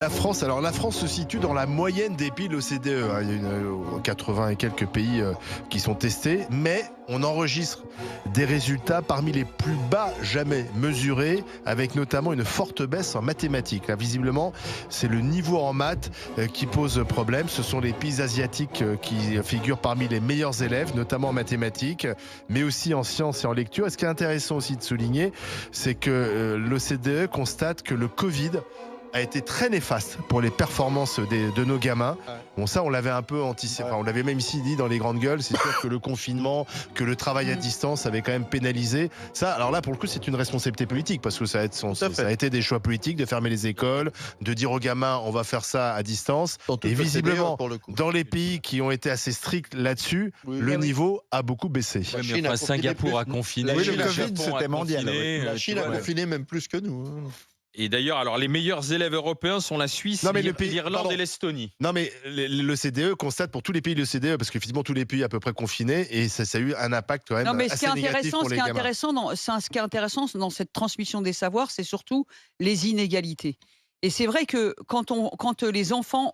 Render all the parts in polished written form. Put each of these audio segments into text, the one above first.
La France se situe dans la moyenne des pays de l'OCDE. Il y a 80 et quelques pays qui sont testés, mais on enregistre des résultats parmi les plus bas jamais mesurés, avec notamment une forte baisse en mathématiques. Là, visiblement, c'est le niveau en maths qui pose problème. Ce sont les pays asiatiques qui figurent parmi les meilleurs élèves, notamment en mathématiques, mais aussi en sciences et en lecture. Et ce qui est intéressant aussi de souligner, c'est que l'OCDE constate que le Covid a été très néfaste pour les performances de nos gamins. Bon, ça, on l'avait un peu anticipé. Enfin, on l'avait même ici dit dans les grandes gueules. C'est sûr que le confinement, que le travail à distance avait quand même pénalisé. Ça, alors là, pour le coup, c'est une responsabilité politique parce que ça a été des choix politiques de fermer les écoles, de dire aux gamins, on va faire ça à distance. Et visiblement, dans les pays qui ont été assez stricts là-dessus, le niveau a beaucoup baissé. Singapour a confiné. Oui, le Covid, c'était mondial. La Chine a confiné même plus que nous. Et d'ailleurs, alors les meilleurs élèves européens sont la Suisse, l'Irlande et l'Estonie. Non, mais l'OCDE constate pour tous les pays de l'OCDE, parce que finalement tous les pays à peu près confinés, et ça a eu un impact quand même assez négatif pour les gamins. Ce qui est intéressant dans cette transmission des savoirs, c'est surtout les inégalités. Et c'est vrai que quand les enfants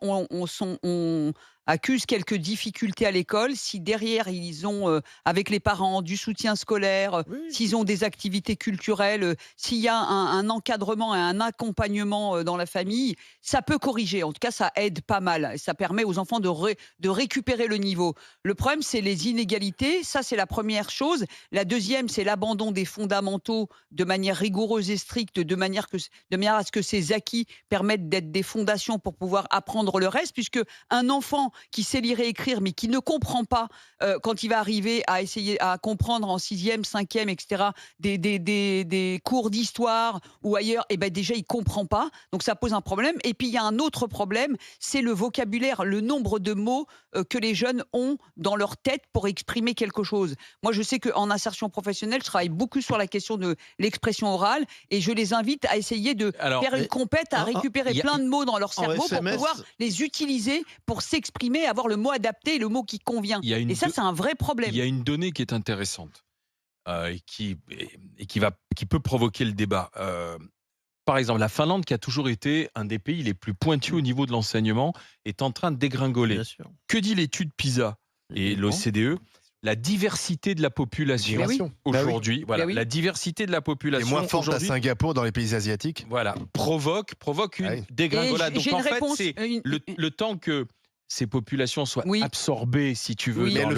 accusent quelques difficultés à l'école, si derrière ils ont, avec les parents, du soutien scolaire, s'ils ont des activités culturelles, s'il y a un encadrement et un accompagnement dans la famille, ça peut corriger. En tout cas, ça aide pas mal. Et ça permet aux enfants de récupérer le niveau. Le problème, c'est les inégalités. Ça, c'est la première chose. La deuxième, c'est l'abandon des fondamentaux de manière rigoureuse et stricte, de manière à ce que ces acquis permettent d'être des fondations pour pouvoir apprendre le reste, puisque un enfant qui sait lire et écrire, mais qui ne comprend pas quand il va arriver à essayer à comprendre en 6e, 5e, etc., des cours d'histoire ou ailleurs, et ben déjà, il ne comprend pas. Donc, ça pose un problème. Et puis, il y a un autre problème, c'est le vocabulaire, le nombre de mots que les jeunes ont dans leur tête pour exprimer quelque chose. Moi, je sais qu'en insertion professionnelle, je travaille beaucoup sur la question de l'expression orale et je les invite à essayer de faire une compète, à récupérer plein de mots dans leur cerveau pour pouvoir les utiliser pour s'exprimer, avoir le mot adapté et le mot qui convient. Et ça, c'est un vrai problème. Il y a une donnée qui est intéressante et qui peut provoquer le débat. Par exemple, la Finlande, qui a toujours été un des pays les plus pointus au niveau de l'enseignement, est en train de dégringoler. Que dit l'étude PISA et l'OCDE ? La diversité de la population aujourd'hui, la diversité de la population est moins forte à Singapour dans les pays asiatiques. Voilà, provoque une dégringolade. Donc en fait, c'est le temps que ces populations soient absorbées, si tu veux, dans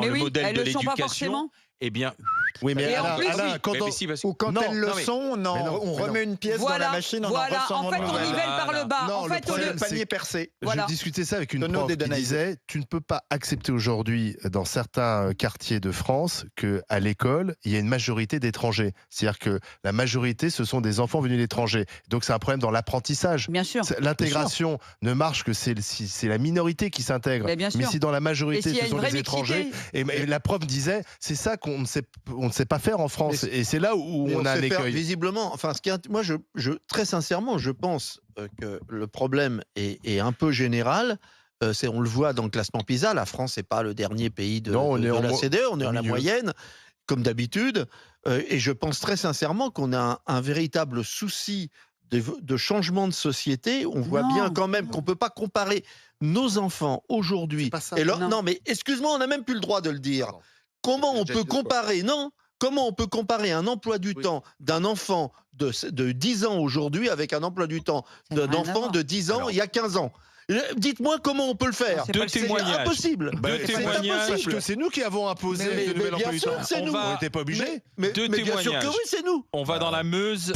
le modèle de l'éducation. Eh bien, oui, mais Alain, quand elles le sont, on remet une pièce dans la machine, on en ressent. En fait, on nivelle par le bas. Non, en fait, le panier percé. Je discutais ça avec une prof qui disait, tu ne peux pas accepter aujourd'hui, dans certains quartiers de France, qu'à l'école, il y a une majorité d'étrangers. C'est-à-dire que la majorité, ce sont des enfants venus de l'étranger. Donc, c'est un problème dans l'apprentissage. Bien sûr. L'intégration ne marche que si c'est la minorité qui s'intègre. Mais si dans la majorité, ce sont des étrangers. Et la prof disait, c'est ça qu'on ne sait pas faire en France, et c'est là où on a un écueil. Visiblement, enfin, moi, très sincèrement, je pense que le problème est un peu général. On le voit dans le classement PISA. La France n'est pas le dernier pays de l'OCDE, on est en la moyenne, comme d'habitude. Et je pense très sincèrement qu'on a un véritable souci de changement de société. On voit bien quand même qu'on ne peut pas comparer nos enfants aujourd'hui. Non, mais excuse-moi, on n'a même plus le droit de le dire. Comment on peut comparer un emploi du temps d'un enfant de 10 ans aujourd'hui avec un emploi du temps d'un enfant de 10 ans il y a 15 ans? Dites-moi comment on peut le faire. C'est impossible. C'est nous qui avons imposé de nouvel emploi du temps. C'est nous. On n'était pas obligés. Mais bien sûr que oui, c'est nous. On va dans la Meuse.